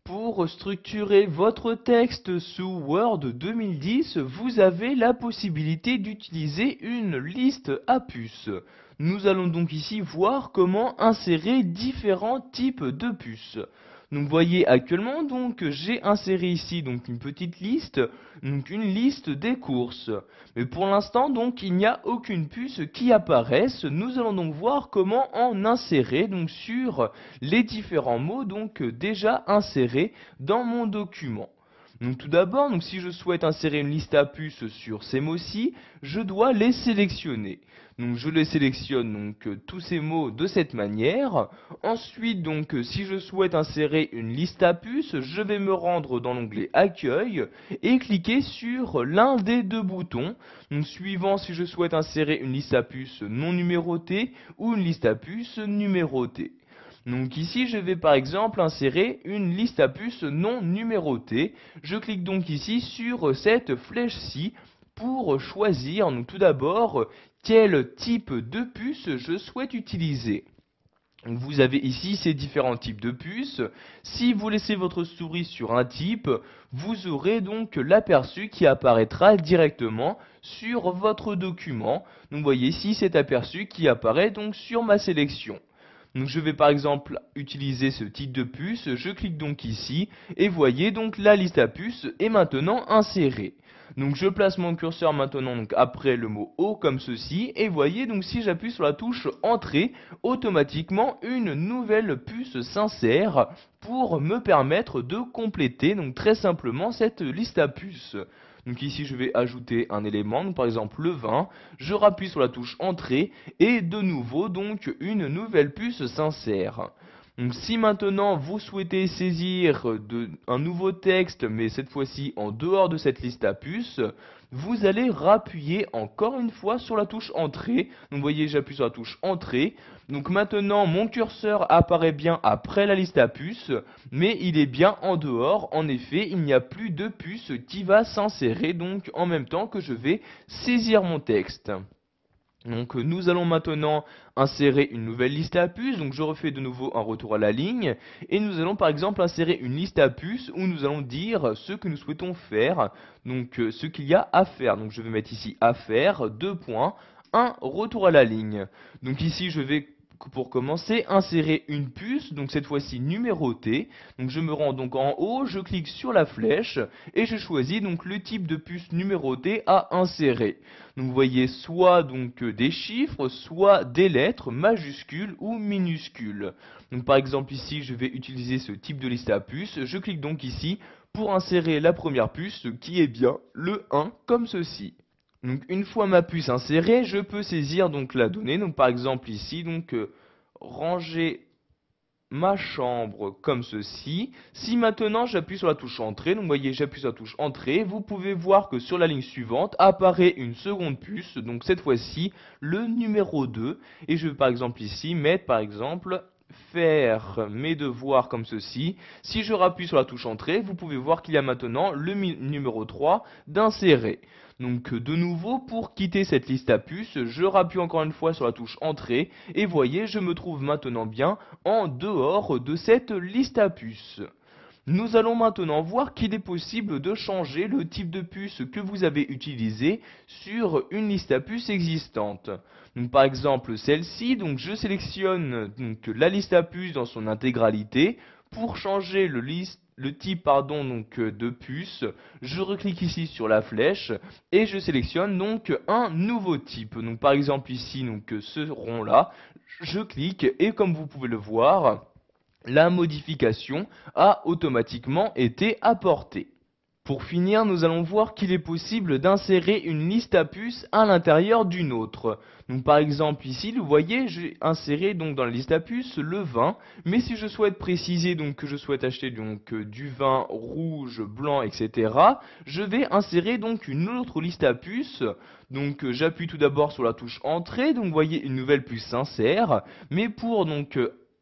Pour structurer votre texte sous Word 2010, vous avez la possibilité d'utiliser une liste à puces. Nous allons donc ici voir comment insérer différents types de puces. Donc vous voyez actuellement j'ai inséré ici une petite liste, donc une liste des courses. Mais pour l'instant il n'y a aucune puce qui apparaisse. Nous allons donc voir comment en insérer sur les différents mots déjà insérés dans mon document. Donc tout d'abord, si je souhaite insérer une liste à puces sur ces mots-ci, je dois les sélectionner. Donc je les sélectionne tous ces mots de cette manière. Ensuite si je souhaite insérer une liste à puces, je vais me rendre dans l'onglet Accueil et cliquer sur l'un des deux boutons, suivant si je souhaite insérer une liste à puces non numérotée ou une liste à puces numérotée. Donc ici, je vais par exemple insérer une liste à puces non numérotée. Je clique donc ici sur cette flèche-ci pour choisir tout d'abord quel type de puce je souhaite utiliser. Vous avez ici ces différents types de puces. Si vous laissez votre souris sur un type, vous aurez l'aperçu qui apparaîtra directement sur votre document. Donc vous voyez ici cet aperçu qui apparaît sur ma sélection. Donc je vais par exemple utiliser ce type de puce, je clique donc ici et voyez la liste à puces est maintenant insérée. Donc je place mon curseur maintenant après le mot O comme ceci et voyez si j'appuie sur la touche Entrée, automatiquement une nouvelle puce s'insère pour me permettre de compléter très simplement cette liste à puces. Donc ici je vais ajouter un élément, par exemple le 20, je rappuie sur la touche Entrée et de nouveau une nouvelle puce s'insère. Donc si maintenant vous souhaitez saisir un nouveau texte, mais cette fois-ci en dehors de cette liste à puces, vous allez rappuyer encore une fois sur la touche Entrée. Donc vous voyez, j'appuie sur la touche Entrée. Donc maintenant, mon curseur apparaît bien après la liste à puces, mais il est bien en dehors. En effet, il n'y a plus de puce qui va s'insérer en même temps que je vais saisir mon texte. Donc nous allons maintenant insérer une nouvelle liste à puces, donc je refais de nouveau un retour à la ligne, et nous allons par exemple insérer une liste à puces où nous allons dire ce que nous souhaitons faire, ce qu'il y a à faire. Donc je vais mettre ici à faire, deux points, un retour à la ligne. Donc ici je vais pour commencer insérer une puce, donc cette fois-ci numérotée. Donc je me rends en haut, je clique sur la flèche et je choisis le type de puce numérotée à insérer. Donc vous voyez soit des chiffres, soit des lettres majuscules ou minuscules. Donc par exemple ici je vais utiliser ce type de liste à puces. Je clique donc ici pour insérer la première puce qui est bien le 1 comme ceci. Donc une fois ma puce insérée, je peux saisir la donnée. Donc par exemple ici ranger ma chambre comme ceci. Si maintenant j'appuie sur la touche Entrée, donc vous voyez j'appuie sur la touche Entrée, vous pouvez voir que sur la ligne suivante apparaît une seconde puce, donc cette fois-ci le numéro 2, et je vais par exemple ici mettre par exemple faire mes devoirs comme ceci. Si je rappuie sur la touche Entrée, vous pouvez voir qu'il y a maintenant le numéro 3 d'insérer. Donc de nouveau, pour quitter cette liste à puces, je rappuie encore une fois sur la touche Entrée et voyez, je me trouve maintenant bien en dehors de cette liste à puces. Nous allons maintenant voir qu'il est possible de changer le type de puce que vous avez utilisé sur une liste à puces existante. Donc par exemple celle-ci, je sélectionne la liste à puces dans son intégralité. Pour changer le type de puce, je reclique ici sur la flèche et je sélectionne un nouveau type. Donc par exemple ici ce rond là, je clique et comme vous pouvez le voir, la modification a automatiquement été apportée. Pour finir, nous allons voir qu'il est possible d'insérer une liste à puces à l'intérieur d'une autre. Donc par exemple ici, vous voyez, j'ai inséré dans la liste à puces le vin, mais si je souhaite préciser que je souhaite acheter du vin rouge, blanc, etc., je vais insérer une autre liste à puces. Donc j'appuie tout d'abord sur la touche Entrée, donc vous voyez une nouvelle puce s'insère, mais pour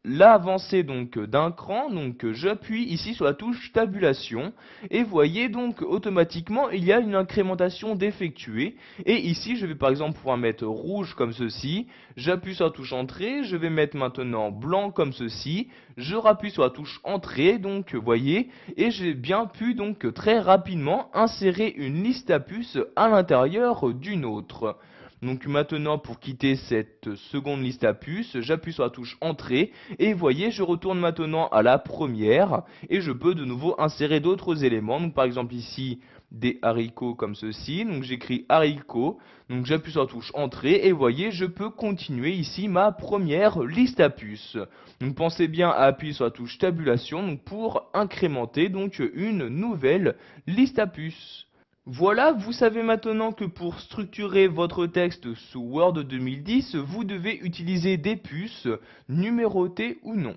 l'avancée donc d'un cran, donc j'appuie ici sur la touche tabulation et voyez donc automatiquement il y a une incrémentation d'effectuer et ici je vais par exemple pouvoir mettre rouge comme ceci, j'appuie sur la touche entrée, je vais mettre maintenant blanc comme ceci, je rappuie sur la touche entrée donc voyez et j'ai bien pu donc très rapidement insérer une liste à puces à l'intérieur d'une autre. Donc maintenant pour quitter cette seconde liste à puces, j'appuie sur la touche entrée et voyez je retourne maintenant à la première et je peux de nouveau insérer d'autres éléments. Donc par exemple ici des haricots comme ceci, donc j'écris haricots, donc j'appuie sur la touche entrée et voyez je peux continuer ici ma première liste à puces. Donc pensez bien à appuyer sur la touche tabulation donc pour incrémenter donc une nouvelle liste à puces. Voilà, vous savez maintenant que pour structurer votre texte sous Word 2010, vous devez utiliser des puces, numérotées ou non.